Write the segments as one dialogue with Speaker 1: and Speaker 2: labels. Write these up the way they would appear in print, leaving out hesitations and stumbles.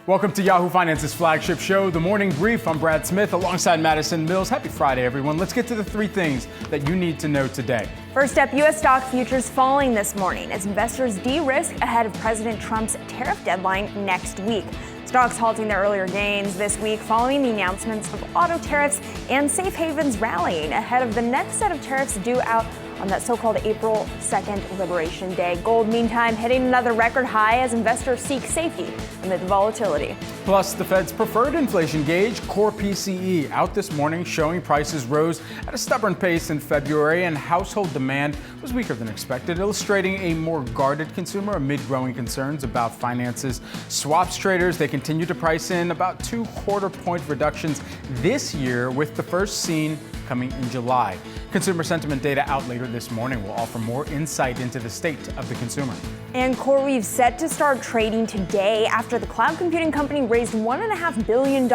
Speaker 1: Welcome to Yahoo Finance's flagship show, The Morning Brief. I'm Brad Smith alongside Madison Mills. Happy Friday, everyone. Let's get to the three things that you need to know today.
Speaker 2: First up, U.S. stock futures falling this morning as investors de-risk ahead of President Trump's tariff deadline next week. Stocks halting their earlier gains this week following the announcements of auto tariffs and safe havens rallying ahead of the next set of tariffs due out on that so-called April 2nd Liberation Day. Gold, meantime, hitting another record high as investors seek safety amid the volatility.
Speaker 1: Plus, the Fed's preferred inflation gauge, core PCE, out this morning showing prices rose at a stubborn pace in February and household demand was weaker than expected, illustrating a more guarded consumer amid growing concerns about finances. Swaps traders, they continue to price in about 2 quarter-point reductions this year, with the first seen coming in July. Consumer sentiment data out later this morning will offer more insight into the state of the consumer.
Speaker 2: And CoreWeave set to start trading today after the cloud computing company raised $1.5 billion in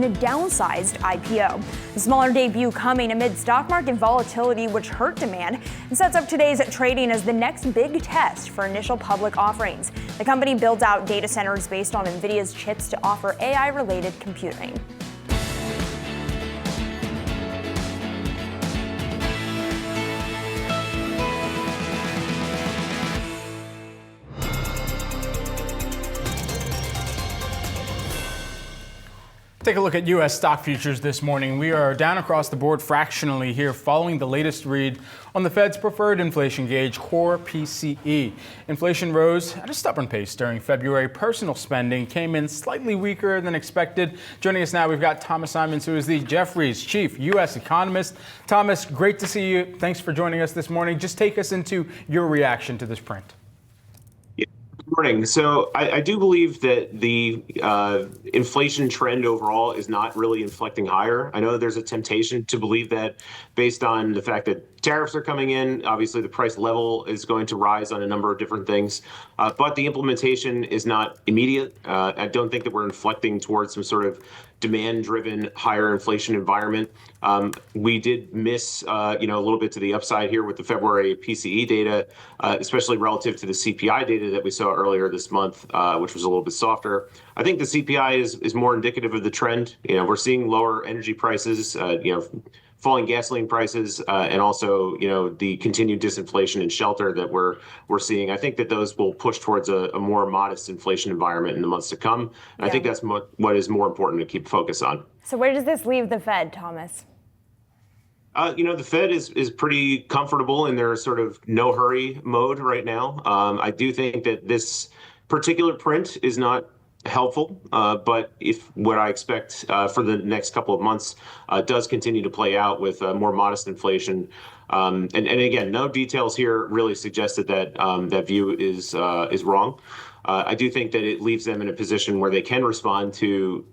Speaker 2: a downsized IPO. The smaller debut coming amid stock market volatility, which hurt demand, and sets up today's trading as the next big test for initial public offerings. The company builds out data centers based on NVIDIA's chips to offer AI-related computing.
Speaker 1: Take a look at U.S. stock futures this morning. We are down across the board fractionally here following the latest read on the Fed's preferred inflation gauge, core PCE. Inflation rose at a stubborn pace during February. Personal spending came in slightly weaker than expected. Joining us now, we've got Thomas Simons, who is the Jefferies chief U.S. economist. Thomas, great to see you. Thanks for joining us this morning. Just take us into your reaction to this print.
Speaker 3: Good morning. So I do believe that the inflation trend overall is not really inflecting higher. I know that there's a temptation to believe that based on the fact that tariffs are coming in. Obviously, the price level is going to rise on a number of different things, but the implementation is not immediate. I don't think that we're inflecting towards some sort of demand-driven higher inflation environment. We did miss, a little bit to the upside here with the February PCE data, especially relative to the CPI data that we saw earlier this month, which was a little bit softer. I think the CPI is more indicative of the trend. We're seeing lower energy prices, falling gasoline prices, and also, the continued disinflation in shelter that we're seeing. I think that those will push towards a more modest inflation environment in the months to come. And I think that's what is more important to keep focus on.
Speaker 2: So where does this leave the Fed, Thomas?
Speaker 3: The Fed is pretty comfortable in their sort of no hurry mode right now. I do think that this particular print is not helpful, but if what I expect for the next couple of months does continue to play out with more modest inflation, and again, no details here really suggested that that view is wrong. I do think that it leaves them in a position where they can respond to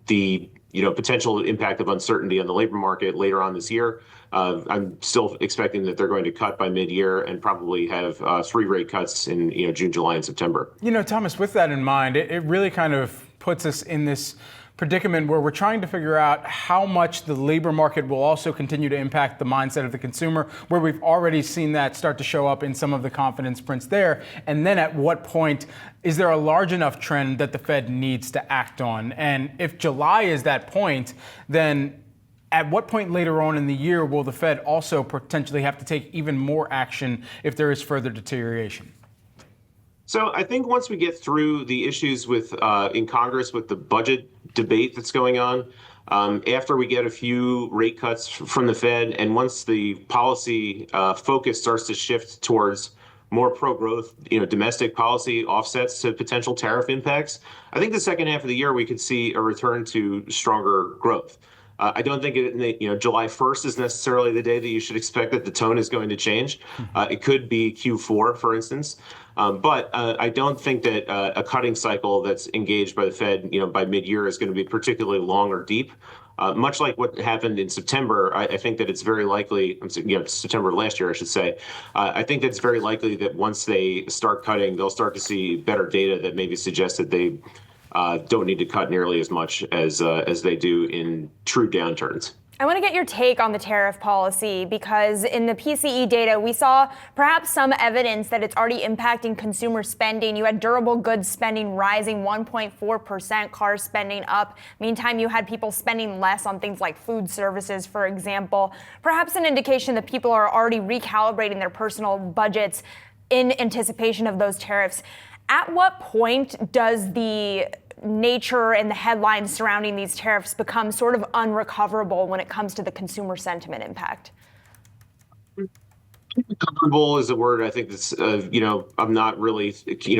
Speaker 3: the potential impact of uncertainty on the labor market later on this year. I'm still expecting that they're going to cut by mid-year and probably have 3 rate cuts in June, July, and September.
Speaker 1: Thomas, with that in mind, it really kind of puts us in this predicament where we're trying to figure out how much the labor market will also continue to impact the mindset of the consumer, where we've already seen that start to show up in some of the confidence prints there. And then at what point is there a large enough trend that the Fed needs to act on? And if July is that point, then at what point later on in the year will the Fed also potentially have to take even more action if there is further deterioration?
Speaker 3: So I think once we get through the issues with in Congress with the budget debate that's going on, after we get a few rate cuts from the Fed, and once the policy focus starts to shift towards more pro-growth, domestic policy offsets to potential tariff impacts, I think the second half of the year we could see a return to stronger growth. I don't think July 1st is necessarily the day that you should expect that the tone is going to change. It could be Q4, for instance. But I don't think that a cutting cycle that's engaged by the Fed, by mid-year is going to be particularly long or deep. Much like what happened in September, I think that it's very likely, September of last year, I should say, I think that it's very likely that once they start cutting, they'll start to see better data that maybe suggests that they don't need to cut nearly as much as they do in true downturns.
Speaker 2: I want to get your take on the tariff policy because in the PCE data, we saw perhaps some evidence that it's already impacting consumer spending. You had durable goods spending rising 1.4%, car spending up. Meantime, you had people spending less on things like food services, for example. Perhaps an indication that people are already recalibrating their personal budgets in anticipation of those tariffs. At what point does the nature and the headlines surrounding these tariffs become sort of unrecoverable when it comes to the consumer sentiment impact?
Speaker 3: Comfortable is a word I think that's, I'm not really,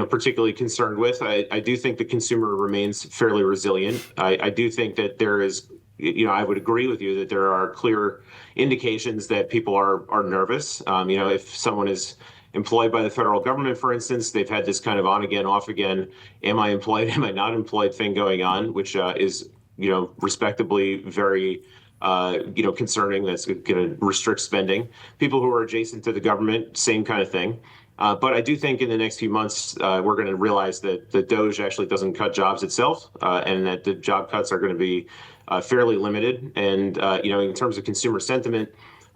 Speaker 3: particularly concerned with. I do think the consumer remains fairly resilient. I do think that there is, I would agree with you that there are clear indications that people are nervous. If someone is employed by the federal government, for instance, they've had this kind of on again, off again, am I employed, am I not employed thing going on, which is, respectably very, concerning. That's going to restrict spending. People who are adjacent to the government, same kind of thing. But I do think in the next few months, we're going to realize that the DOGE actually doesn't cut jobs itself, and that the job cuts are going to be fairly limited. And, in terms of consumer sentiment,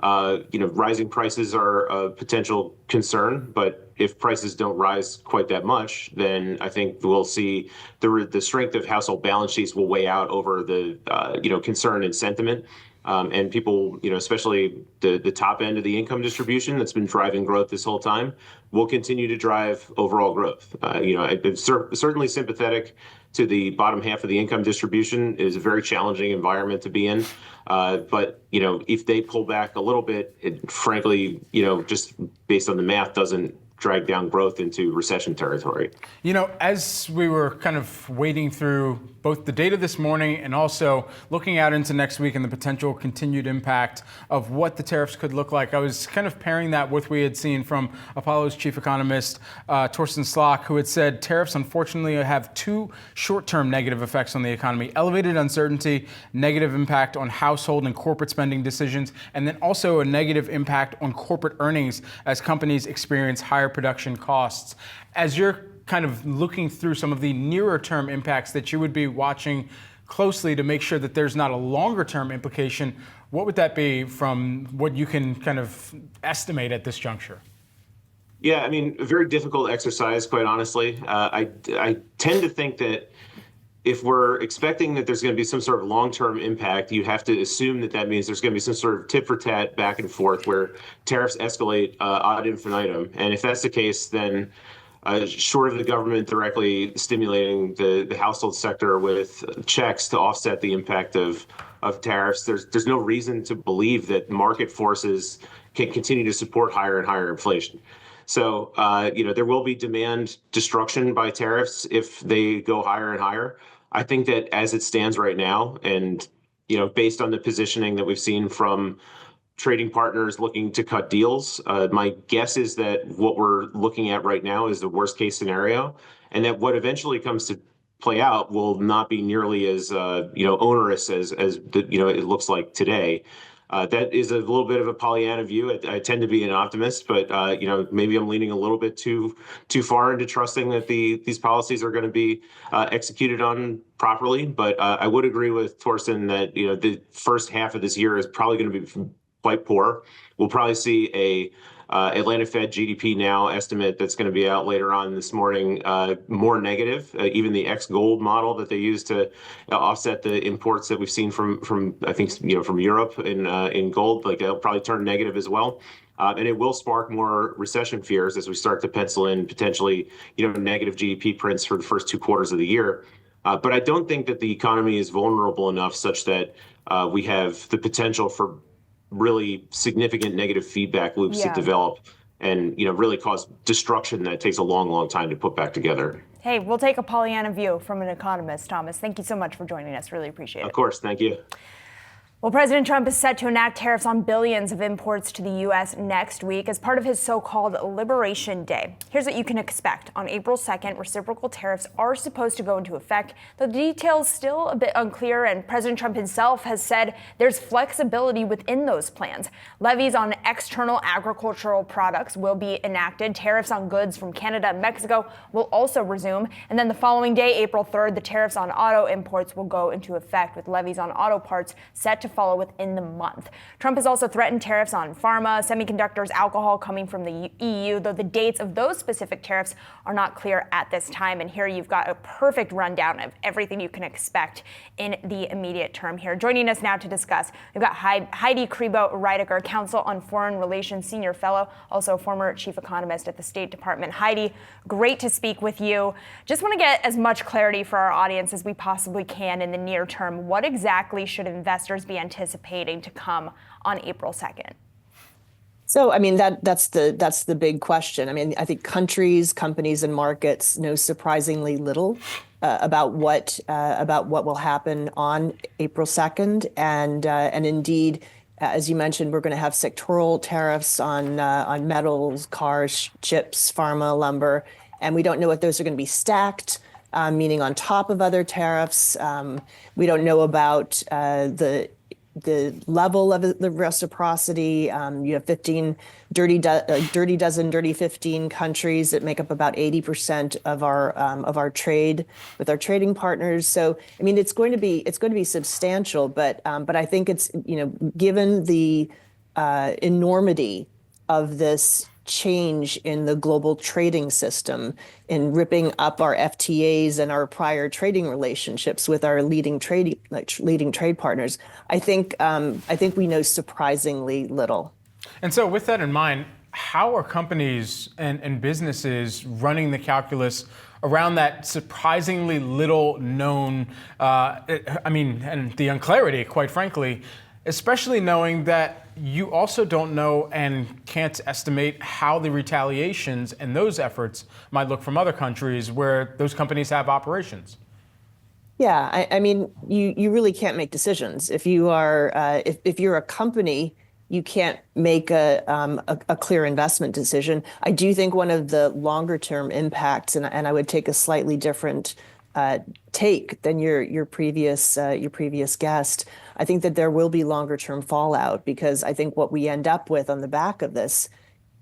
Speaker 3: rising prices are a potential concern, but if prices don't rise quite that much, then I think we'll see the strength of household balance sheets will weigh out over the, concern and sentiment. And people, especially the top end of the income distribution that's been driving growth this whole time, will continue to drive overall growth. I've been certainly sympathetic to the bottom half of the income distribution. It is a very challenging environment to be in. But, if they pull back a little bit, it frankly, just based on the math, doesn't drag down growth into recession territory.
Speaker 1: As we were kind of wading through both the data this morning and also looking out into next week and the potential continued impact of what the tariffs could look like, I was kind of pairing that with what we had seen from Apollo's chief economist, Torsten Slok, who had said tariffs unfortunately have two short-term negative effects on the economy: elevated uncertainty, negative impact on household and corporate spending decisions, and then also a negative impact on corporate earnings as companies experience higher production costs. As you're kind of looking through some of the nearer term impacts that you would be watching closely to make sure that there's not a longer term implication, what would that be from what you can kind of estimate at this juncture?
Speaker 3: Yeah, a very difficult exercise, quite honestly. I tend to think that if we're expecting that there's going to be some sort of long-term impact, you have to assume that means there's going to be some sort of tit for tat back and forth where tariffs escalate ad infinitum. And if that's the case, then short of the government directly stimulating the household sector with checks to offset the impact of tariffs, there's no reason to believe that market forces can continue to support higher and higher inflation. So, there will be demand destruction by tariffs if they go higher and higher. I think that as it stands right now, and, based on the positioning that we've seen from trading partners looking to cut deals, my guess is that what we're looking at right now is the worst case scenario, and that what eventually comes to play out will not be nearly as, onerous as it looks like today. That is a little bit of a Pollyanna view. I tend to be an optimist, but maybe I'm leaning a little bit too far into trusting that these policies are going to be executed on properly. But I would agree with Torsten that the first half of this year is probably going to be quite poor. We'll probably see a Atlanta Fed GDP now estimate that's going to be out later on this morning, more negative. Even the ex-gold model that they use to offset the imports that we've seen from I think from Europe in gold, like they'll probably turn negative as well. And it will spark more recession fears as we start to pencil in potentially negative GDP prints for the first 2 quarters of the year. But I don't think that the economy is vulnerable enough such that we have the potential for really significant negative feedback loops to develop and really cause destruction that takes a long, long time to put back together.
Speaker 2: Hey, we'll take a Pollyanna view from an economist, Thomas. Thank you so much for joining us. Really appreciate it.
Speaker 3: Of course. Thank you.
Speaker 2: Well, President Trump is set to enact tariffs on billions of imports to the U.S. next week as part of his so-called Liberation Day. Here's what you can expect. On April 2nd, reciprocal tariffs are supposed to go into effect, though the details still a bit unclear, and President Trump himself has said there's flexibility within those plans. Levies on external agricultural products will be enacted. Tariffs on goods from Canada and Mexico will also resume. And then the following day, April 3rd, the tariffs on auto imports will go into effect, with levies on auto parts set to follow within the month. Trump has also threatened tariffs on pharma, semiconductors, alcohol coming from the EU, though the dates of those specific tariffs are not clear at this time. And here you've got a perfect rundown of everything you can expect in the immediate term here. Joining us now to discuss, we've got Heidi Kribo-Reidecker, Counsel on Foreign Relations Senior Fellow, also former Chief Economist at the State Department. Heidi, great to speak with you. Just want to get as much clarity for our audience as we possibly can in the near term. What exactly should investors be anticipating to come on April 2nd?
Speaker 4: So, I mean, that's the big question. I mean, I think countries, companies, and markets know surprisingly little about what will happen on April 2nd, and indeed, as you mentioned, we're going to have sectoral tariffs on metals, cars, chips, pharma, lumber, and we don't know if those are going to be stacked, meaning on top of other tariffs. We don't know about the level of the reciprocity. You have 15 dirty dozen, dirty 15 countries that make up about 80% of our trade with our trading partners. So, I mean, it's going to be substantial, but I think it's, given the enormity of this change in the global trading system, in ripping up our FTAs and our prior trading relationships with our leading trade partners, I think we know surprisingly little.
Speaker 1: And so with that in mind, how are companies and businesses running the calculus around that surprisingly little known, and the unclarity, quite frankly, especially knowing that you also don't know and can't estimate how the retaliations and those efforts might look from other countries where those companies have operations?
Speaker 4: Yeah, I mean, you really can't make decisions. If you are if you're a company, you can't make a clear investment decision. I do think one of the longer term impacts, and I would take a slightly different take than your previous guest. I think that there will be longer term fallout, because I think what we end up with on the back of this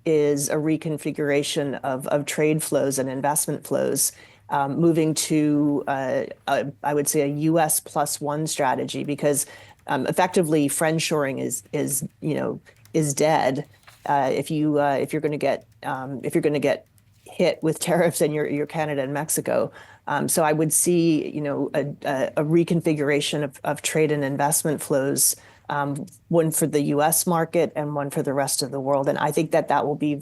Speaker 4: is a reconfiguration of trade flows and investment flows, moving to I would say a U.S. +1 strategy, because effectively friendshoring is dead. If you're going to get hit with tariffs and you're Canada and Mexico. So I would see, a reconfiguration of trade and investment flows, one for the U.S. market and one for the rest of the world. And I think that will be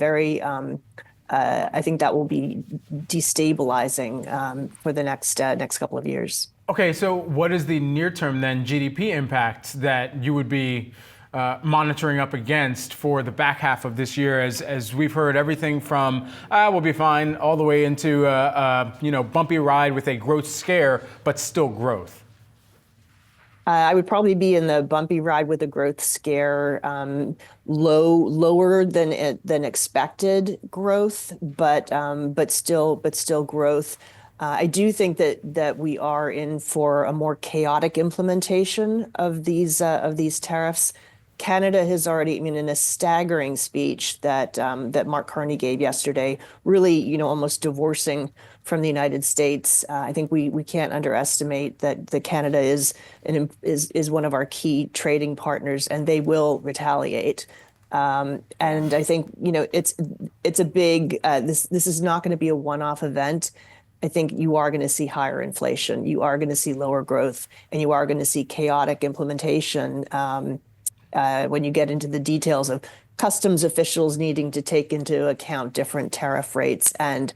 Speaker 4: destabilizing for the next couple of years.
Speaker 1: Okay, so what is the near-term then GDP impact that you would be monitoring up against for the back half of this year, as we've heard everything from we'll be fine all the way into bumpy ride with a growth scare, but still growth?
Speaker 4: I would probably be in the bumpy ride with a growth scare, lower than expected growth, but still growth. I do think that we are in for a more chaotic implementation of these tariffs. Canada has already, in a staggering speech that Mark Carney gave yesterday, really, almost divorcing from the United States. I think we can't underestimate that Canada is one of our key trading partners, and they will retaliate. And I think it's a big. This is not going to be a one-off event. I think you are going to see higher inflation, you are going to see lower growth, and you are going to see chaotic implementation when you get into the details of customs officials needing to take into account different tariff rates and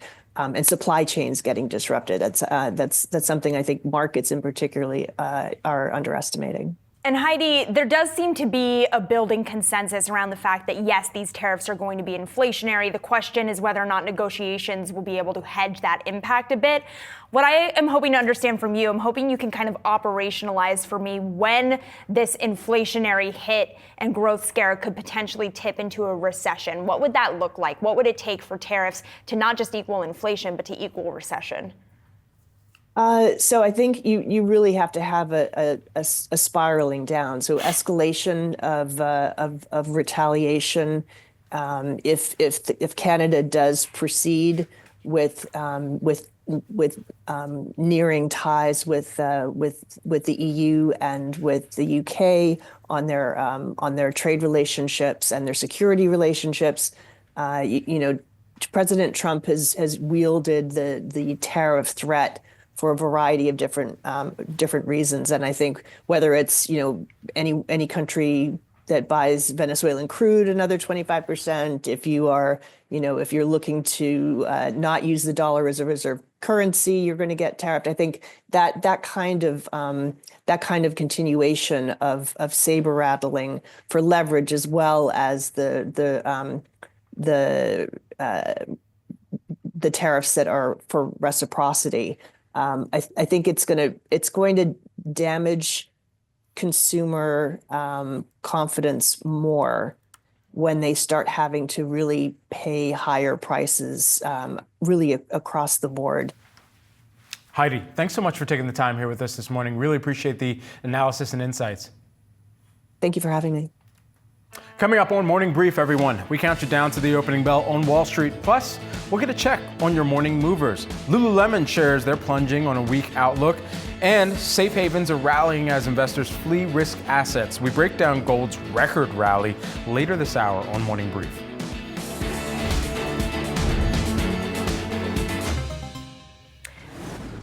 Speaker 4: supply chains getting disrupted. That's something I think markets in particularly are underestimating.
Speaker 2: And Heidi, there does seem to be a building consensus around the fact that, yes, these tariffs are going to be inflationary. The question is whether or not negotiations will be able to hedge that impact a bit. What I am hoping to understand from you, I'm hoping you can kind of operationalize for me when this inflationary hit and growth scare could potentially tip into a recession. What would that look like? What would it take for tariffs to not just equal inflation, but to equal recession?
Speaker 4: So I think you really have to have a spiraling down. So escalation of retaliation. If Canada does proceed with nearing ties with the EU and with the UK on their trade relationships and their security relationships. President Trump has wielded the tariff threat for a variety of different reasons, and I think whether it's any country that buys Venezuelan crude, another 25%. If you're looking to not use the dollar as a reserve currency, you're going to get tariffed. I think that kind of continuation of saber rattling for leverage, as well as the tariffs that are for reciprocity. I think it's going to damage consumer confidence more when they start having to really pay higher prices, really across the board.
Speaker 1: Heidi, thanks so much for taking the time here with us this morning. Really appreciate the analysis and insights.
Speaker 4: Thank you for having me.
Speaker 1: Coming up on Morning Brief, everyone, we count you down to the opening bell on Wall Street. Plus, we'll get a check on your morning movers. Lululemon shares they're plunging on a weak outlook, and safe havens are rallying as investors flee risk assets. We break down gold's record rally later this hour on Morning Brief.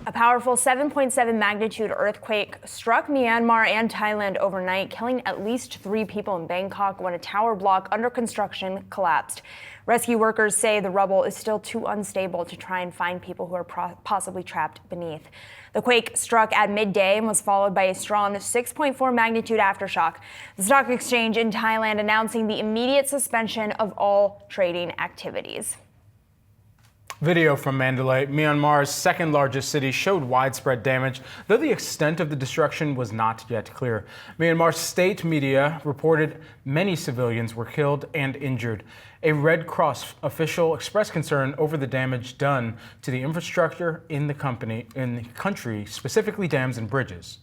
Speaker 2: A powerful 7.7 magnitude earthquake struck Myanmar and Thailand overnight, killing at least 3 people in Bangkok when a tower block under construction collapsed. Rescue workers say the rubble is still too unstable to try and find people who are possibly trapped beneath. The quake struck at midday and was followed by a strong 6.4 magnitude aftershock. The stock exchange in Thailand announcing the immediate suspension of all trading activities.
Speaker 1: Video from Mandalay, Myanmar's second largest city, showed widespread damage, though the extent of the destruction was not yet clear. Myanmar's state media reported many civilians were killed and injured. A Red Cross official expressed concern over the damage done to the infrastructure in the country, specifically dams and bridges.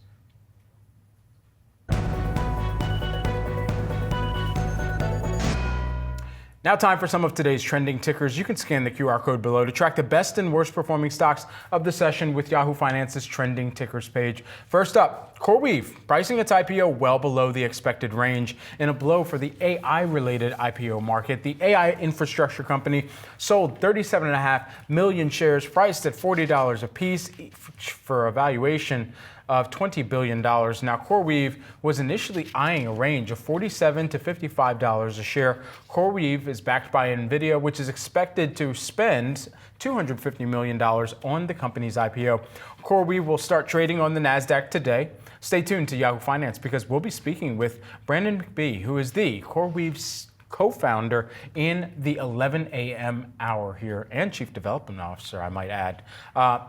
Speaker 1: Now time for some of today's trending tickers. You can scan the QR code below to track the best and worst performing stocks of the session with Yahoo Finance's trending tickers page. First up, CoreWeave, pricing its IPO well below the expected range in a blow for the AI-related IPO market. The AI infrastructure company sold 37.5 million shares priced at $40 a piece for a valuation of $20 billion. Now, CoreWeave was initially eyeing a range of $47 to $55 a share. CoreWeave is backed by NVIDIA, which is expected to spend $250 million on the company's IPO. CoreWeave will start trading on the NASDAQ today. Stay tuned to Yahoo Finance because we'll be speaking with Brandon McBee, who is the CoreWeave's co-founder in the 11 a.m. hour here, and Chief Development Officer, I might add.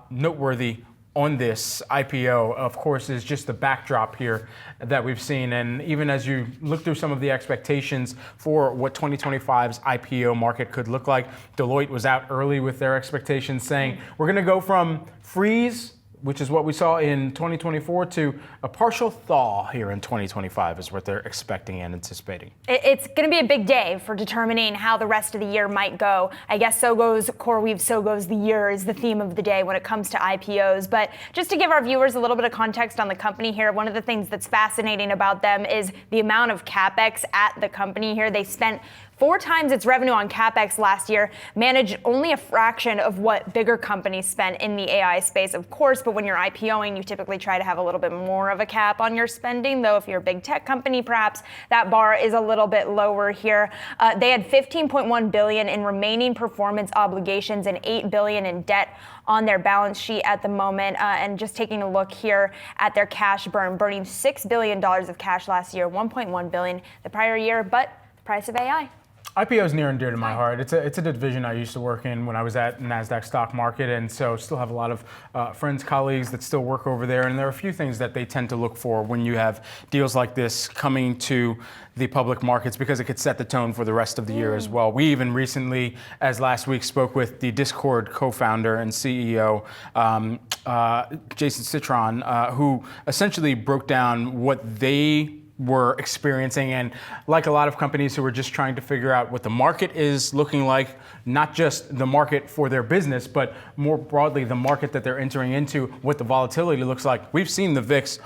Speaker 1: Noteworthy on this IPO, of course, is just the backdrop here that we've seen. And even as you look through some of the expectations for what 2025's IPO market could look like, Deloitte was out early with their expectations saying, we're going to go from freeze, which is what we saw in 2024, to a partial thaw here in 2025 is what they're expecting and anticipating.
Speaker 2: It's going to be a big day for determining how the rest of the year might go. I guess so goes CoreWeave, so goes the year is the theme of the day when it comes to IPOs. But just to give our viewers a little bit of context on the company here, one of the things that's fascinating about them is the amount of CapEx at the company here. They spent 4 times its revenue on CapEx last year, managed only a fraction of what bigger companies spent in the AI space, of course, but when you're IPOing, you typically try to have a little bit more of a cap on your spending, though if you're a big tech company, perhaps that bar is a little bit lower here. They had $15.1 billion in remaining performance obligations and $8 billion in debt on their balance sheet at the moment. And just taking a look here at their cash burning $6 billion of cash last year, $1.1 billion the prior year, but the price of AI.
Speaker 1: IPO is near and dear to my heart. It's a division I used to work in when I was at NASDAQ stock market, and so still have a lot of friends, colleagues that still work over there, and there are a few things that they tend to look for when you have deals like this coming to the public markets, because it could set the tone for the rest of the year as well. We even recently, as last week, spoke with the Discord co-founder and CEO, Jason Citron, who essentially broke down what they we're experiencing. And like a lot of companies who are just trying to figure out what the market is looking like, not just the market for their business, but more broadly, the market that they're entering into, what the volatility looks like. We've seen the VIX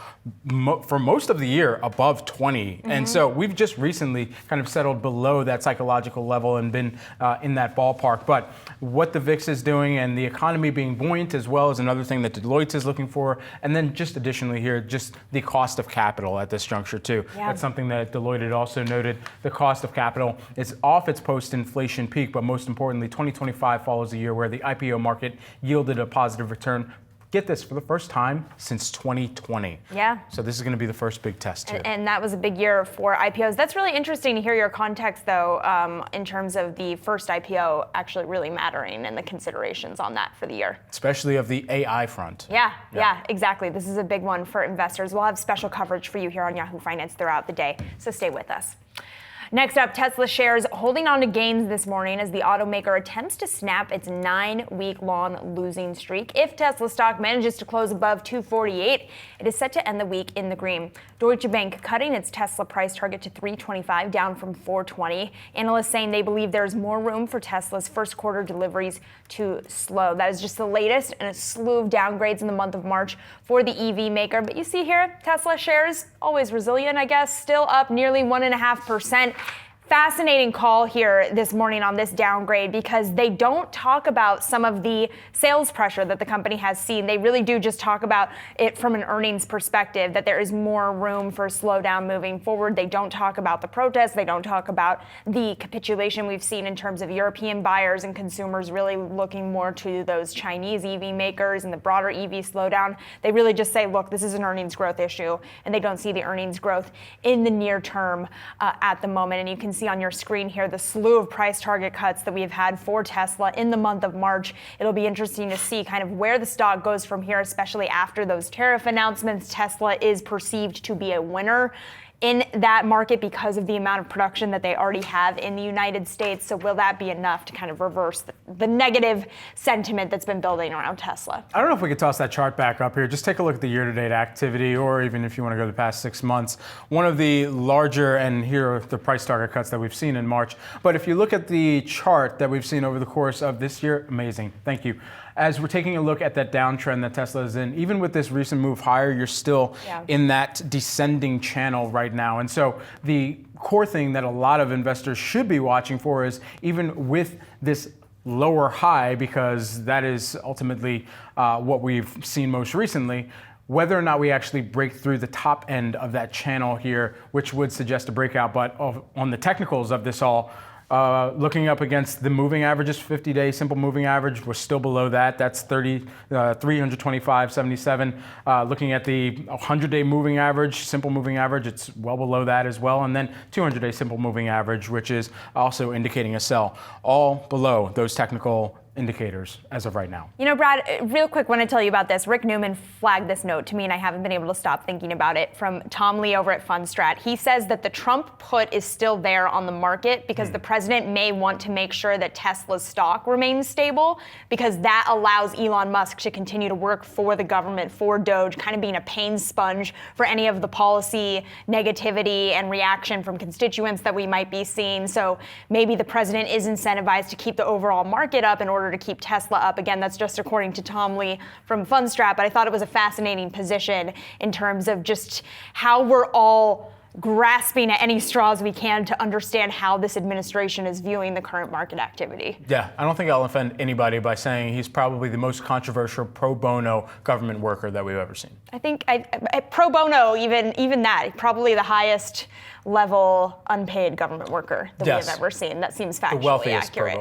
Speaker 1: for most of the year above 20. And so we've just recently kind of settled below that psychological level and been in that ballpark. But what the VIX is doing and the economy being buoyant as well is another thing that Deloitte is looking for. And then just additionally here, just the cost of capital at this juncture too.
Speaker 2: Yeah.
Speaker 1: That's something that Deloitte had also noted. The cost of capital is off its post-inflation peak, but most importantly, 2025 follows a year where the IPO market yielded a positive return. Get this, for the first time since 2020.
Speaker 2: Yeah.
Speaker 1: So this is going to be the first big test here.
Speaker 2: And that was a big year for IPOs. That's really interesting to hear your context, though, in terms of the first IPO actually really mattering and the considerations on that for the year.
Speaker 1: Especially of the AI front.
Speaker 2: Yeah, exactly. This is a big one for investors. We'll have special coverage for you here on Yahoo Finance throughout the day, so stay with us. Next up, Tesla shares holding on to gains this morning as the automaker attempts to snap its 9-week-long losing streak. If Tesla stock manages to close above 248, it is set to end the week in the green. Deutsche Bank cutting its Tesla price target to $325, down from $420. Analysts saying they believe there's more room for Tesla's first quarter deliveries to slow. That is just the latest in a slew of downgrades in the month of March for the EV maker. But you see here, Tesla shares, always resilient, I guess, still up nearly 1.5%. Fascinating call here this morning on this downgrade because they don't talk about some of the sales pressure that the company has seen. They really do just talk about it from an earnings perspective, that there is more room for slowdown moving forward. They don't talk about the protests. They don't talk about the capitulation we've seen in terms of European buyers and consumers really looking more to those Chinese EV makers and the broader EV slowdown. They really just say, look, this is an earnings growth issue, and they don't see the earnings growth in the near term at the moment. And you can see on your screen here the slew of price target cuts that we've had for Tesla in the month of March. It'll be interesting to see kind of where the stock goes from here, especially after those tariff announcements. Tesla is perceived to be a winner in that market because of the amount of production that they already have in the United States. So will that be enough to kind of reverse the negative sentiment that's been building around Tesla?
Speaker 1: I don't know if we could toss that chart back up here. Just take a look at the year-to-date activity, or even if you want to go the past 6 months. One of the larger, and here are the price target cuts that we've seen in March. But if you look at the chart that we've seen over the course of this year, amazing. Thank you. As we're taking a look at that downtrend that Tesla is in, even with this recent move higher, you're still in that descending channel right now. And so the core thing that a lot of investors should be watching for is, even with this lower high, because that is ultimately what we've seen most recently, whether or not we actually break through the top end of that channel here, which would suggest a breakout. But on the technicals of this all, looking up against the moving averages, 50-day simple moving average, we're still below that. That's 325.77. Looking at the 100-day moving average, simple moving average, it's well below that as well. And then 200-day simple moving average, which is also indicating a sell, all below those technical indicators as of right now.
Speaker 2: You know, Brad, real quick, want to tell you about this. Rick Newman flagged this note to me, and I haven't been able to stop thinking about it, from Tom Lee over at Fundstrat. He says that the Trump put is still there on the market because the president may want to make sure that Tesla's stock remains stable, because that allows Elon Musk to continue to work for the government, for Doge, kind of being a pain sponge for any of the policy negativity and reaction from constituents that we might be seeing. So maybe the president is incentivized to keep the overall market up in order to keep Tesla up. Again, that's just according to Tom Lee from Fundstrat, but I thought it was a fascinating position in terms of just how we're all grasping at any straws we can to understand how this administration is viewing the current market activity.
Speaker 1: Yeah, I don't think I'll offend anybody by saying he's probably the most controversial pro bono government worker that we've ever seen.
Speaker 2: I think pro bono, even that, probably the highest level unpaid government worker that we have ever seen. That seems factually accurate.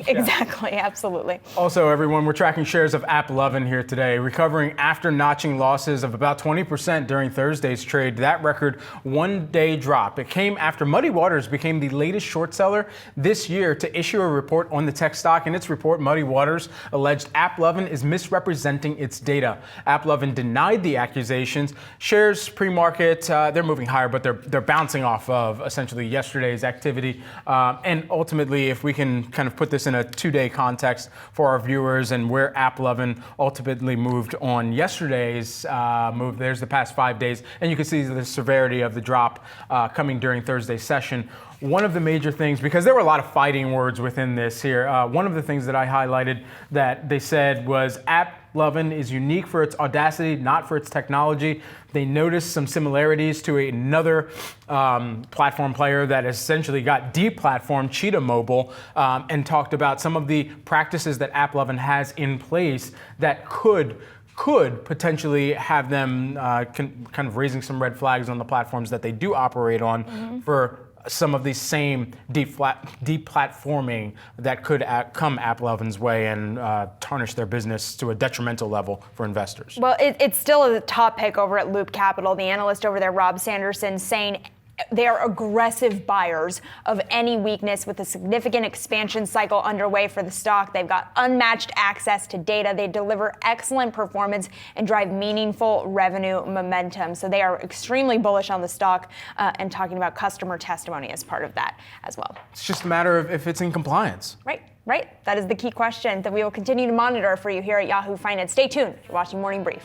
Speaker 2: Exactly, absolutely.
Speaker 1: Also, everyone, we're tracking shares of AppLovin here today, recovering after notching losses of about 20% during Thursday's trade. That record one-day drop. It came after Muddy Waters became the latest short seller this year to issue a report on the tech stock. In its report, Muddy Waters alleged AppLovin is misrepresenting its data. AppLovin denied the accusations. Shares pre-market, they're moving higher, but they're bouncing bouncing off of essentially yesterday's activity. And ultimately, if we can kind of put this in a 2-day context for our viewers and where AppLovin ultimately moved on yesterday's move, there's the past 5 days. And you can see the severity of the drop coming during Thursday's session. One of the major things, because there were a lot of fighting words within this here, one of the things that I highlighted that they said was AppLovin is unique for its audacity, not for its technology. They noticed some similarities to another platform player that essentially got deplatformed, Cheetah Mobile, and talked about some of the practices that AppLovin has in place that could potentially have them kind of raising some red flags on the platforms that they do operate on for some of these same deplatforming that could come AppLovin's way and tarnish their business to a detrimental level for investors.
Speaker 2: Well, it's still a top pick over at Loop Capital. The analyst over there, Rob Sanderson, saying they are aggressive buyers of any weakness with a significant expansion cycle underway for the stock. They've got unmatched access to data. They deliver excellent performance and drive meaningful revenue momentum. So they are extremely bullish on the stock and talking about customer testimony as part of that as well.
Speaker 1: It's just a matter of if it's in compliance.
Speaker 2: Right. That is the key question that we will continue to monitor for you here at Yahoo Finance. Stay tuned. You're watching Morning Brief.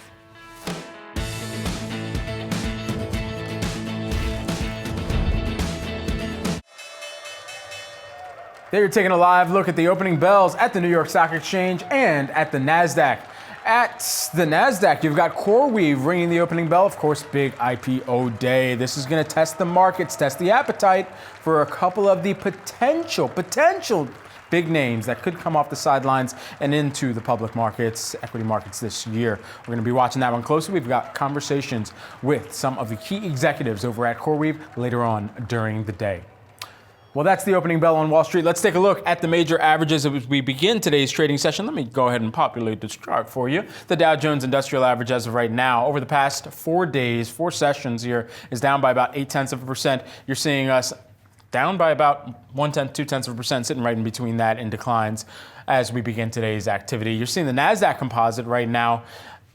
Speaker 1: There you're taking a live look at the opening bells at the New York Stock Exchange and at the NASDAQ. At the NASDAQ, you've got CoreWeave ringing the opening bell. Of course, big IPO day. This is going to test the markets, test the appetite for a couple of the potential big names that could come off the sidelines and into the public markets, equity markets this year. We're going to be watching that one closely. We've got conversations with some of the key executives over at CoreWeave later on during the day. Well, that's the opening bell on Wall Street. Let's take a look at the major averages as we begin today's trading session. Let me go ahead and populate this chart for you. The Dow Jones Industrial Average as of right now, over the past 4 days, 4 sessions here, is down by about 0.8%. You're seeing us down by about 0.1%, 0.2%, sitting right in between that in declines as we begin today's activity. You're seeing the NASDAQ composite right now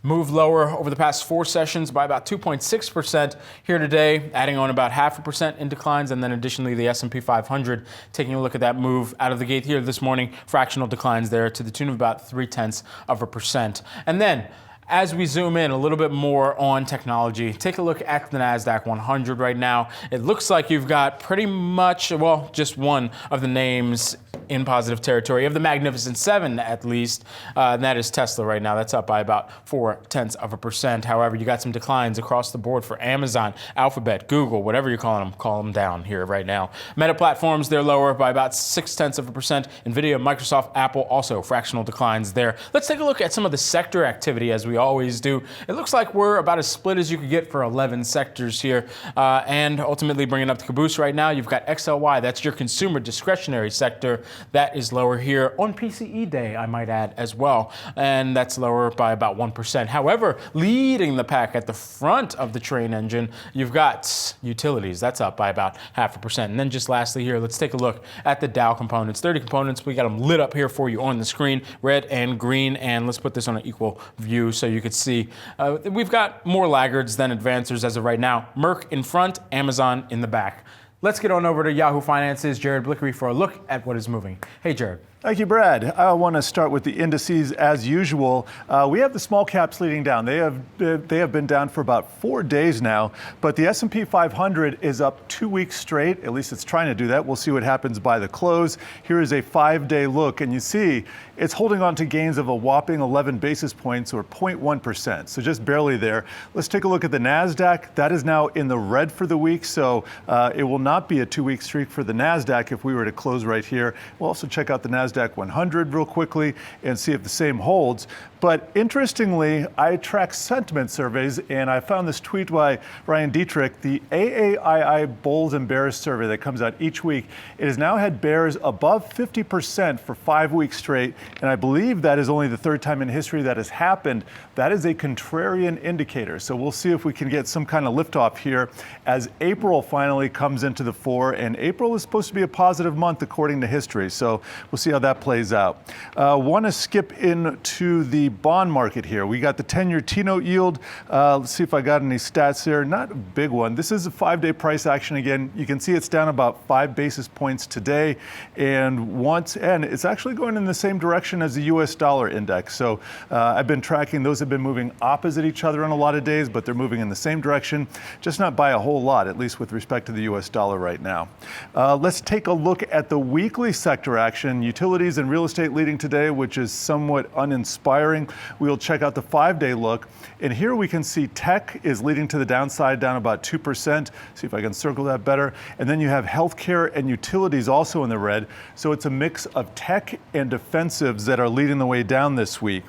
Speaker 1: move lower over the past 4 sessions by about 2.6% here today, adding on about 0.5% in declines, and then additionally the S&P 500 taking a look at that move out of the gate here this morning, fractional declines there to the tune of about 0.3%. And then as we zoom in a little bit more on technology, take a look at the NASDAQ 100 right now. It looks like you've got pretty much, well, just one of the names in positive territory, of the Magnificent Seven at least, and that is Tesla right now. That's up by about 0.4%. However, you got some declines across the board for Amazon, Alphabet, Google, whatever you're calling them, call them down here right now. Meta Platforms, they're lower by about 0.6%. NVIDIA, Microsoft, Apple, also fractional declines there. Let's take a look at some of the sector activity as we always do. It looks like we're about as split as you could get for 11 sectors here. And ultimately bringing up the caboose right now, you've got XLY, that's your consumer discretionary sector. That is lower here on PCE day, I might add, as well. And that's lower by about 1%. However, leading the pack at the front of the train engine, you've got utilities. That's up by about 0.5%. And then just lastly here, let's take a look at the Dow components. 30 components, we got them lit up here for you on the screen, red and green. And let's put this on an equal view so you could see. We've got more laggards than advancers as of right now. Merck in front, Amazon in the back. Let's get on over to Yahoo Finance's Jared Blickery for a look at what is moving. Hey, Jared.
Speaker 5: Thank you, Brad. I want to start with the indices as usual. We have the small caps leading down. They have been down for about 4 days now, but the S&P 500 is up 2 weeks straight. At least it's trying to do that. We'll see what happens by the close. Here is a 5-day look, and you see it's holding on to gains of a whopping 11 basis points or 0.1%, so just barely there. Let's take a look at the NASDAQ. That is now in the red for the week, so it will not be a 2-week streak for the NASDAQ if we were to close right here. We'll also check out the NASDAQ 100 real quickly and see if the same holds. But interestingly, I track sentiment surveys, and I found this tweet by Ryan Dietrich, the AAII Bulls and Bears survey that comes out each week. It has now had bears above 50% for 5 weeks straight, and I believe that is only the 3rd time in history that has happened. That is a contrarian indicator. So we'll see if we can get some kind of liftoff here as April finally comes into the fore, and April is supposed to be a positive month according to history. So we'll see how that plays out. Want to skip into the bond market here. We got the 10-year T-note yield. Let's see if I got any stats here. Not a big one. This is a 5-day price action again. You can see it's down about 5 basis points today, and it's actually going in the same direction as the U.S. dollar index. So I've been tracking; those have been moving opposite each other on a lot of days, but they're moving in the same direction, just not by a whole lot, at least with respect to the U.S. dollar right now. Let's take a look at the weekly sector action. Utilities and real estate leading today, which is somewhat uninspiring. We'll check out the 5-day look, and here we can see tech is leading to the downside, down about 2%. See if I can circle that better. And then you have healthcare and utilities also in the red. So it's a mix of tech and defensives that are leading the way down this week.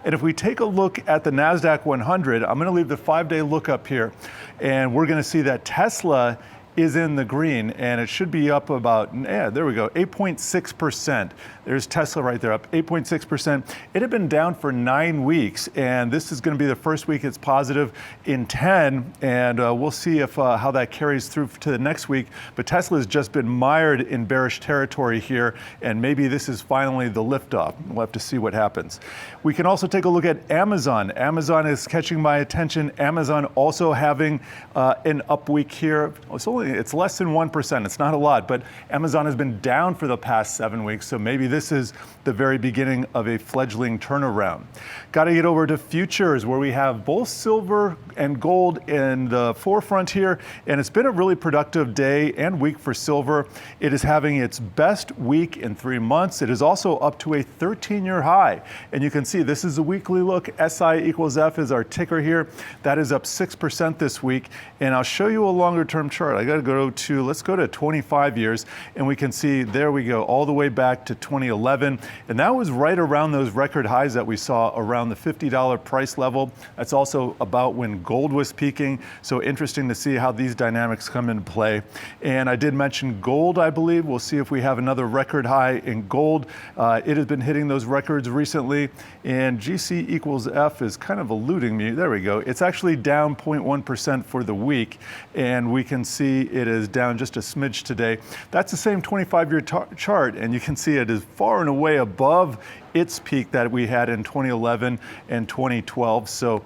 Speaker 5: And if we take a look at the NASDAQ 100, I'm going to leave the 5-day look up here, and we're going to see that Tesla is in the green, and it should be up about, there we go, 8.6%. There's Tesla right there, up 8.6%. It had been down for 9 weeks, and this is going to be the first week it's positive in 10, and we'll see if how that carries through to the next week. But Tesla's just been mired in bearish territory here, and maybe this is finally the liftoff. We'll have to see what happens. We can also take a look at Amazon. Amazon is catching my attention. Amazon also having an up week here. It's less than 1%. It's not a lot, but Amazon has been down for the past 7 weeks, so maybe this is the very beginning of a fledgling turnaround. Got to get over to futures, where we have both silver and gold in the forefront here, and it's been a really productive day and week for silver. It is having its best week in 3 months. It is also up to a 13-year high, and you can see this is a weekly look. SI equals F is our ticker here. That is up 6% this week, and I'll show you a longer-term chart. Let's go to 25 years, and we can see, there we go, all the way back to 2011, and that was right around those record highs that we saw around the $50 price level. That's also about when gold was peaking, so interesting to see how these dynamics come into play. And I did mention gold, I believe. We'll see if we have another record high in gold. It has been hitting those records recently, and GC equals F is kind of eluding me. There we go. It's actually down 0.1% for the week, and we can see it is down just a smidge today. That's the same 25-year chart, and you can see it is far and away above its peak that we had in 2011 and 2012. So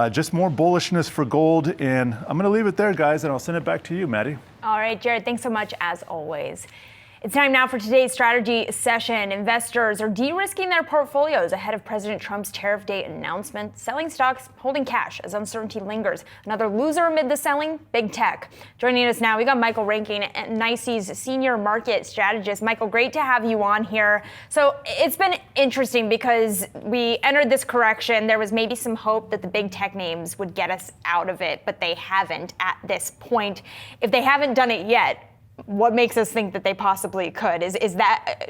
Speaker 5: just more bullishness for gold, and I'm going to leave it there, guys, and I'll send it back to you, Maddie.
Speaker 2: All right, Jared, thanks so much as always. It's time now for today's strategy session. Investors are de-risking their portfolios ahead of President Trump's tariff day announcement, selling stocks, holding cash as uncertainty lingers. Another loser amid the selling, big tech. Joining us now, we got Michael Rankin, NYSE's senior market strategist. Michael, great to have you on here. So it's been interesting because we entered this correction. There was maybe some hope that the big tech names would get us out of it, but they haven't at this point. If they haven't done it yet, what makes us think that they possibly could?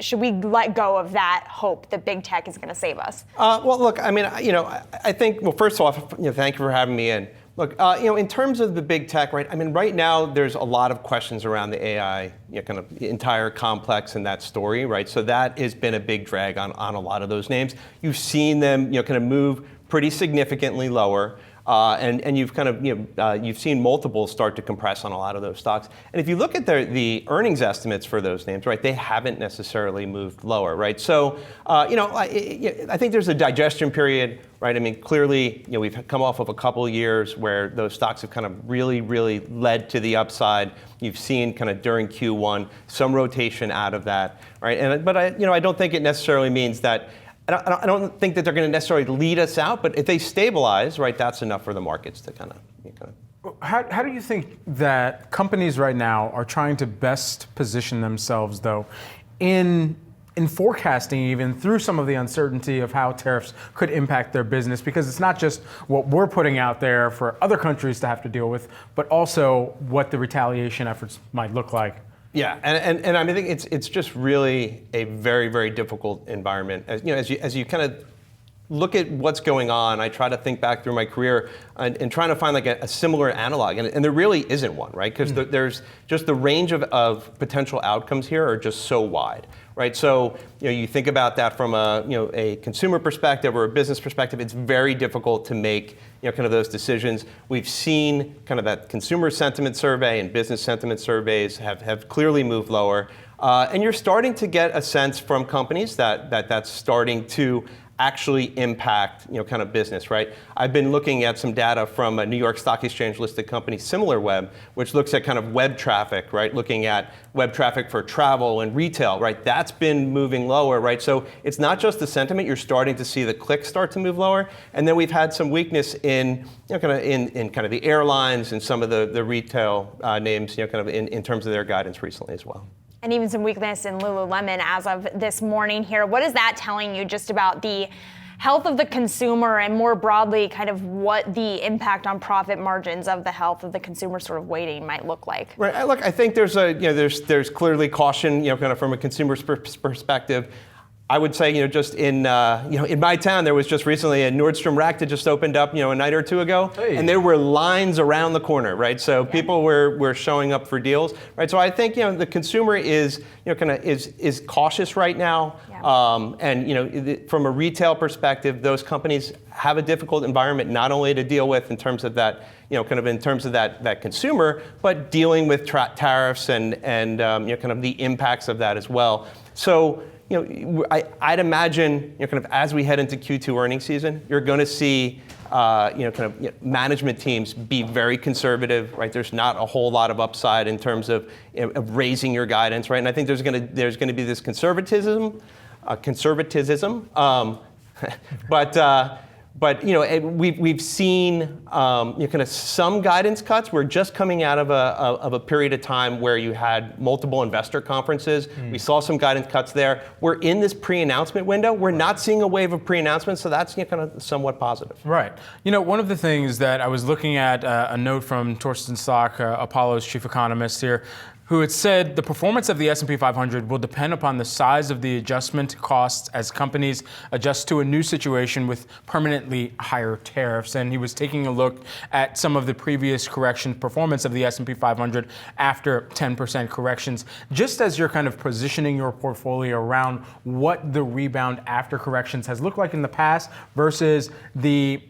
Speaker 2: Should we let go of that hope that big tech is going to save us?
Speaker 6: Well, look, I mean, I think, well, first off, thank you for having me in. Look, in terms of the big tech, right? I mean, right now there's a lot of questions around the AI, kind of entire complex in that story, right? So that has been a big drag on a lot of those names. You've seen them, kind of move pretty significantly lower. And you've kind of, you've seen multiples start to compress on a lot of those stocks. And if you look at the earnings estimates for those names, right, they haven't necessarily moved lower, right? So, I think there's a digestion period, right? I mean, clearly, we've come off of a couple of years where those stocks have kind of really, really led to the upside. You've seen kind of during Q1 some rotation out of that, right? But I don't think it necessarily means that. I don't think that they're going to necessarily lead us out, but if they stabilize, right, that's enough for the markets to kind of.
Speaker 1: How do you think that companies right now are trying to best position themselves, though, in forecasting even through some of the uncertainty of how tariffs could impact their business? Because it's not just what we're putting out there for other countries to have to deal with, but also what the retaliation efforts might look like.
Speaker 6: Yeah, and I think it's just really a very, very difficult environment. As you kind of look at what's going on, I try to think back through my career and trying to find like a similar analog, and there really isn't one, right? Because there's just the range of potential outcomes here are just so wide, right? So you think about that from a consumer perspective or a business perspective, it's very difficult to make kind of those decisions. We've seen kind of that consumer sentiment survey and business sentiment surveys have clearly moved lower, and you're starting to get a sense from companies that's starting to actually impact kind of business, right? I've been looking at some data from a New York Stock Exchange listed company, SimilarWeb, which looks at kind of web traffic, right? Looking at web traffic for travel and retail, right? That's been moving lower, right? So it's not just the sentiment, you're starting to see the clicks start to move lower. And then we've had some weakness in kind of the airlines and some of the retail names, kind of in terms of their guidance recently as well.
Speaker 2: And even some weakness in Lululemon as of this morning here. What is that telling you just about the health of the consumer and more broadly kind of what the impact on profit margins of the health of the consumer sort of weighting might look like?
Speaker 6: Right. Look, I think there's clearly caution, kind of from a consumer's perspective. I would say, just in my town, there was just recently a Nordstrom Rack that just opened up, a night or two ago, and there were lines around the corner, right? So people were showing up for deals, right? So I think, the consumer is, is cautious right now, and from a retail perspective, those companies have a difficult environment not only to deal with in terms of that, kind of in terms of that consumer, but dealing with tariffs and kind of the impacts of that as well. So. I'd imagine, kind of as we head into Q2 earnings season, you're going to see, management teams be very conservative, right? There's not a whole lot of upside in terms of raising your guidance, right? And I think there's going to be this conservatism, But we've seen kind of some guidance cuts. We're just coming out of a period of time where you had multiple investor conferences. We saw some guidance cuts there. We're in this pre-announcement window. We're not seeing a wave of pre-announcements, so that's kind of somewhat positive.
Speaker 1: Right. One of the things that I was looking at, a note from Torsten Stock, Apollo's chief economist here, who had said the performance of the S&P 500 will depend upon the size of the adjustment costs as companies adjust to a new situation with permanently higher tariffs. And he was taking a look at some of the previous correction performance of the S&P 500 after 10% corrections. Just as you're kind of positioning your portfolio around what the rebound after corrections has looked like in the past versus the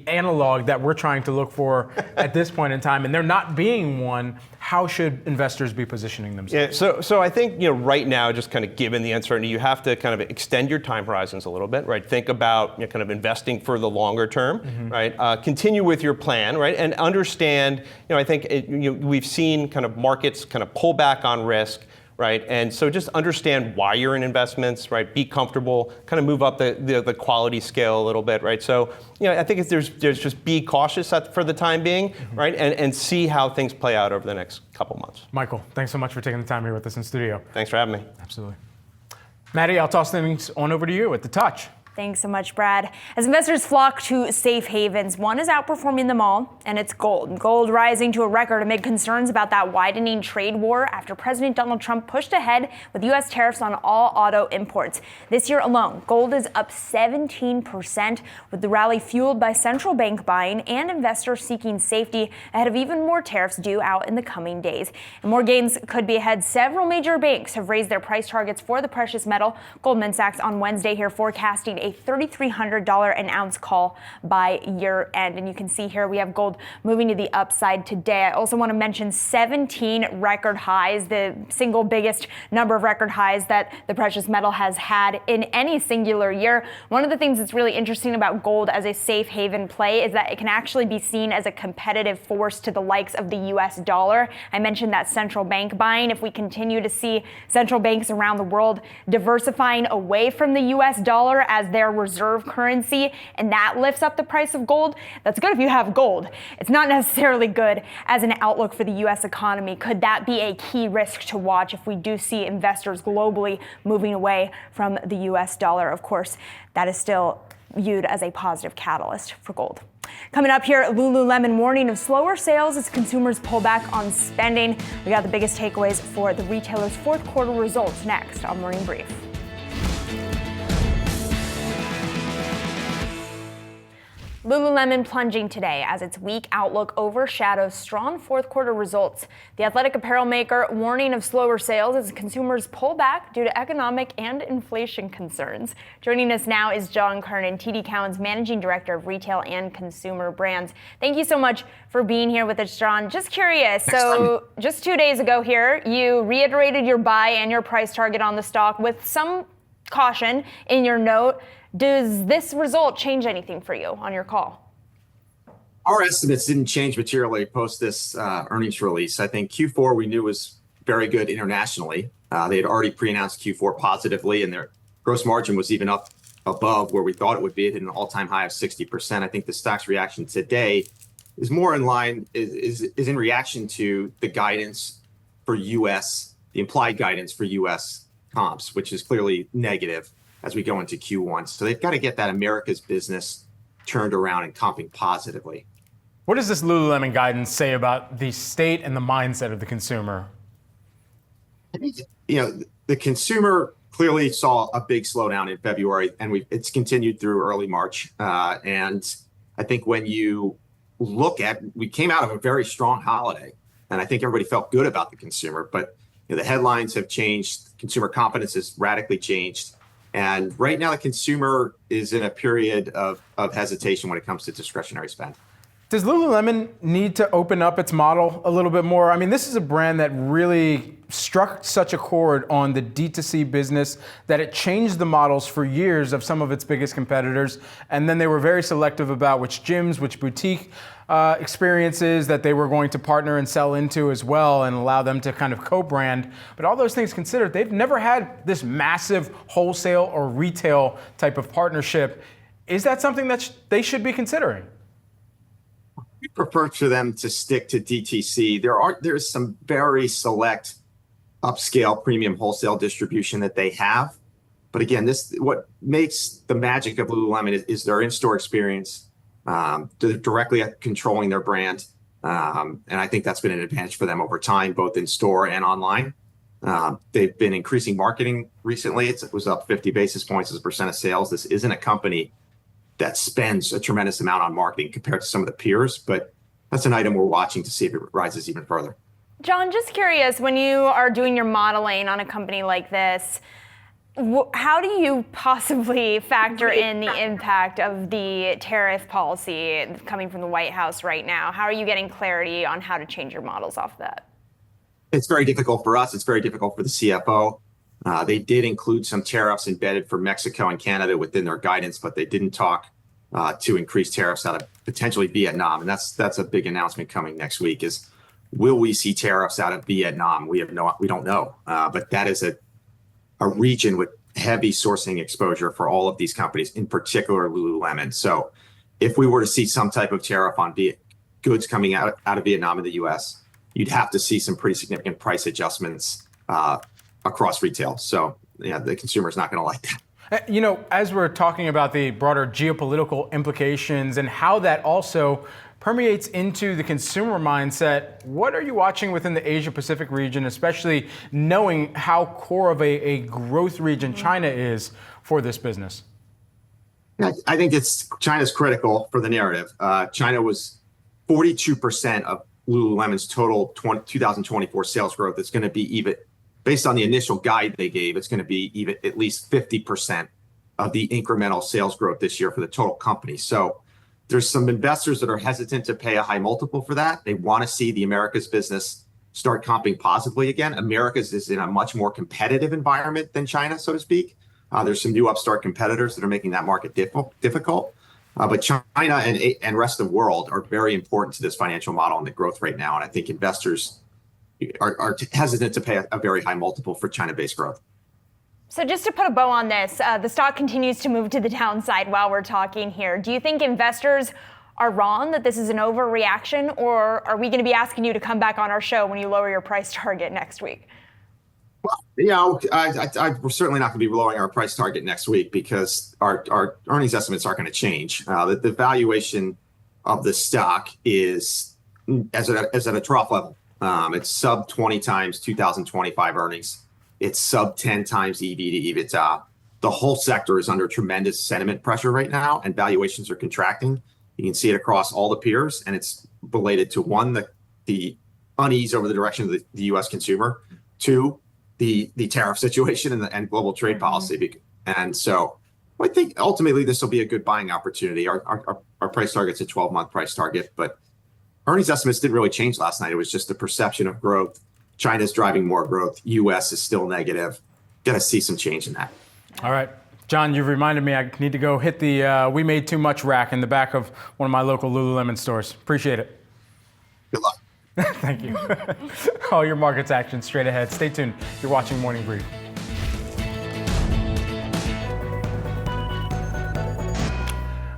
Speaker 1: analog that we're trying to look for at this point in time, and there not being one, how should investors be positioning themselves?
Speaker 6: Yeah, so I think right now, just kind of given the uncertainty, you have to kind of extend your time horizons a little bit, right? Think about kind of investing for the longer term, right? Continue with your plan, right? And understand, I think we've seen kind of markets kind of pull back on risk. Right, and so just understand why you're in investments, right? Be comfortable, kind of move up the quality scale a little bit, right? So, I think there's just be cautious for the time being, right? And see how things play out over the next couple months.
Speaker 1: Michael, thanks so much for taking the time here with us in studio.
Speaker 6: Thanks for having me.
Speaker 1: Absolutely. Maddie, I'll toss things on over to you at the touch.
Speaker 2: Thanks so much, Brad. As investors flock to safe havens, one is outperforming them all, and it's gold. Gold rising to a record amid concerns about that widening trade war after President Donald Trump pushed ahead with U.S. tariffs on all auto imports. This year alone, gold is up 17%, with the rally fueled by central bank buying and investors seeking safety ahead of even more tariffs due out in the coming days. And more gains could be ahead. Several major banks have raised their price targets for the precious metal. Goldman Sachs on Wednesday here forecasting a $3,300 an ounce call by year end. And you can see here we have gold moving to the upside today. I also want to mention 17 record highs, the single biggest number of record highs that the precious metal has had in any singular year. One of the things that's really interesting about gold as a safe haven play is that it can actually be seen as a competitive force to the likes of the US dollar. I mentioned that central bank buying. If we continue to see central banks around the world diversifying away from the US dollar as their reserve currency, and that lifts up the price of gold, that's good if you have gold. It's not necessarily good as an outlook for the US economy. Could that be a key risk to watch if we do see investors globally moving away from the US dollar? Of course, that is still viewed as a positive catalyst for gold. Coming up here, Lululemon warning of slower sales as consumers pull back on spending. We got the biggest takeaways for the retailer's fourth quarter results next on Morning Brief. Lululemon plunging today as its weak outlook overshadows strong fourth quarter results. The athletic apparel maker warning of slower sales as consumers pull back due to economic and inflation concerns. Joining us now is John Kernan, TD Cowen's Managing Director of Retail and Consumer Brands. Thank you so much for being here with us, John. Just curious, so just 2 days ago here, you reiterated your buy and your price target on the stock with some caution in your note. Does this result change anything for you on your call?
Speaker 7: Our estimates didn't change materially post this earnings release. I think Q4 we knew was very good internationally. They had already pre-announced Q4 positively, and their gross margin was even up above where we thought it would be. It hit an all-time high of 60%. I think the stock's reaction today is more in line, is in reaction to the guidance for U.S., the implied guidance for U.S. comps, which is clearly negative as we go into Q1. So they've got to get that America's business turned around and comping positively.
Speaker 1: What does this Lululemon guidance say about the state and the mindset of the consumer?
Speaker 7: The consumer clearly saw a big slowdown in February, and it's continued through early March. And I think when you look at, we came out of a very strong holiday, and I think everybody felt good about the consumer, but the headlines have changed. Consumer confidence has radically changed. And right now, the consumer is in a period of hesitation when it comes to discretionary spend.
Speaker 1: Does Lululemon need to open up its model a little bit more? I mean, this is a brand that really struck such a chord on the D2C business that it changed the models for years of some of its biggest competitors. And then they were very selective about which gyms, which boutique experiences that they were going to partner and sell into as well and allow them to kind of co-brand. But all those things considered, they've never had this massive wholesale or retail type of partnership. Is that something that they should be considering?
Speaker 7: We prefer for them to stick to DTC. There's some very select upscale premium wholesale distribution that they have. But again, what makes the magic of Lululemon is their in-store experience. They're directly controlling their brand. And I think that's been an advantage for them over time, both in store and online. They've been increasing marketing recently. It was up 50 basis points as a percent of sales. This isn't a company that spends a tremendous amount on marketing compared to some of the peers, but that's an item we're watching to see if it rises even further.
Speaker 2: John, just curious, when you are doing your modeling on a company like this, how do you possibly factor in the impact of the tariff policy coming from the White House right now? How are you getting clarity on how to change your models off that?
Speaker 7: It's very difficult for us. It's very difficult for the CFO. They did include some tariffs embedded for Mexico and Canada within their guidance, but they didn't talk to increase tariffs out of potentially Vietnam. And that's a big announcement coming next week is, will we see tariffs out of Vietnam? We don't know. But that is a region with heavy sourcing exposure for all of these companies, in particular Lululemon. So if we were to see some type of tariff on goods coming out of Vietnam in the US, you'd have to see some pretty significant price adjustments across retail. So yeah, the consumer is not going to like that.
Speaker 1: As we're talking about the broader geopolitical implications and how that also permeates into the consumer mindset, what are you watching within the Asia Pacific region, especially knowing how core of a growth region China is for this business?
Speaker 7: I think China's critical for the narrative. China was 42% of Lululemon's total 2024 sales growth. It's going to be even, based on the initial guide they gave, it's going to be even at least 50% of the incremental sales growth this year for the total company. So there's some investors that are hesitant to pay a high multiple for that. They want to see the Americas business start comping positively again. Americas is in a much more competitive environment than China, so to speak. There's some new upstart competitors that are making that market difficult. But China and rest of the world are very important to this financial model and the growth right now. And I think investors are hesitant to pay a very high multiple for China-based growth.
Speaker 2: So just to put a bow on this, the stock continues to move to the downside while we're talking here. Do you think investors are wrong that this is an overreaction, or are we going to be asking you to come back on our show when you lower your price target next week?
Speaker 7: Well, we're certainly not going to be lowering our price target next week because our earnings estimates aren't going to change. The valuation of the stock is at a trough level. It's sub 20 times 2025 earnings. It's sub 10 times EV to EBITDA. The whole sector is under tremendous sentiment pressure right now, and valuations are contracting. You can see it across all the peers, and it's related to one, the unease over the direction of the U.S. consumer, two, the tariff situation and global trade policy. And so I think ultimately this will be a good buying opportunity. Our price target's a 12-month price target, but earnings estimates didn't really change last night. It was just the perception of growth. China's driving more growth. U.S. is still negative. Going to see some change in that.
Speaker 1: All right. John, you've reminded me I need to go hit the We Made Too Much rack in the back of one of my local Lululemon stores. Appreciate it.
Speaker 7: Good luck.
Speaker 1: Thank you. All your markets action straight ahead. Stay tuned. You're watching Morning Brief.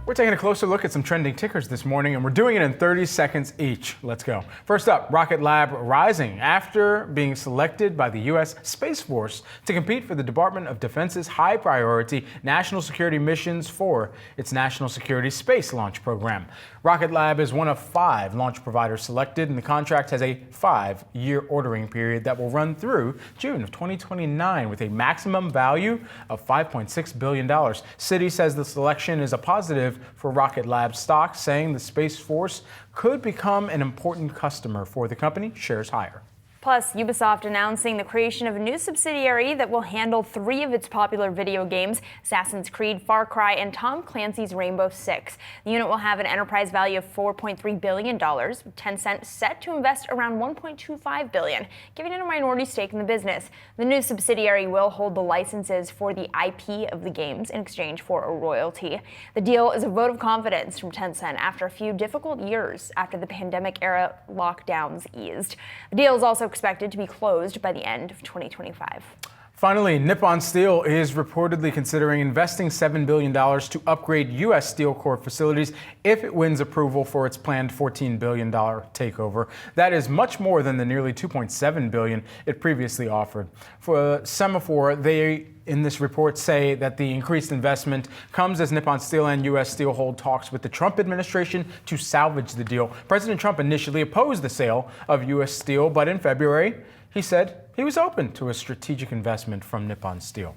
Speaker 1: We're taking a closer look at some trending tickers this morning, and we're doing it in 30 seconds each. Let's go. First up, Rocket Lab rising after being selected by the U.S. Space Force to compete for the Department of Defense's high-priority national security missions for its National Security Space Launch Program. Rocket Lab is one of 5 launch providers selected, and the contract has a 5-year ordering period that will run through June of 2029 with a maximum value of $5.6 billion. Citi says the selection is a positive for Rocket Lab stock, saying the Space Force could become an important customer for the company. Shares higher.
Speaker 2: Plus, Ubisoft announcing the creation of a new subsidiary that will handle 3 of its popular video games, Assassin's Creed, Far Cry, and Tom Clancy's Rainbow Six. The unit will have an enterprise value of $4.3 billion, with Tencent set to invest around $1.25 billion, giving it a minority stake in the business. The new subsidiary will hold the licenses for the IP of the games in exchange for a royalty. The deal is a vote of confidence from Tencent after a few difficult years after the pandemic-era lockdowns eased. The deal is also expected to be closed by the end of 2025.
Speaker 1: Finally, Nippon Steel is reportedly considering investing $7 billion to upgrade U.S. Steel Corp facilities if it wins approval for its planned $14 billion takeover. That is much more than the nearly $2.7 billion it previously offered. For Semaphore, they in this report say that the increased investment comes as Nippon Steel and U.S. Steel hold talks with the Trump administration to salvage the deal. President Trump initially opposed the sale of U.S. Steel, but in February, he said he was open to a strategic investment from Nippon Steel.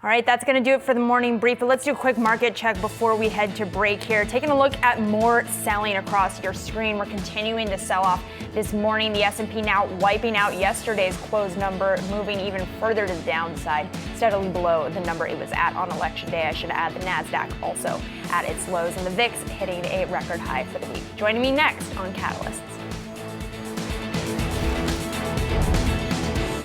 Speaker 2: All right, that's going to do it for the morning brief, but let's do a quick market check before we head to break here. Taking a look at more selling across your screen. We're continuing to sell off this morning. The S&P now wiping out yesterday's close number, moving even further to the downside, steadily below the number it was at on election day. I should add the NASDAQ also at its lows, and the VIX hitting a record high for the week. Joining me next on Catalysts.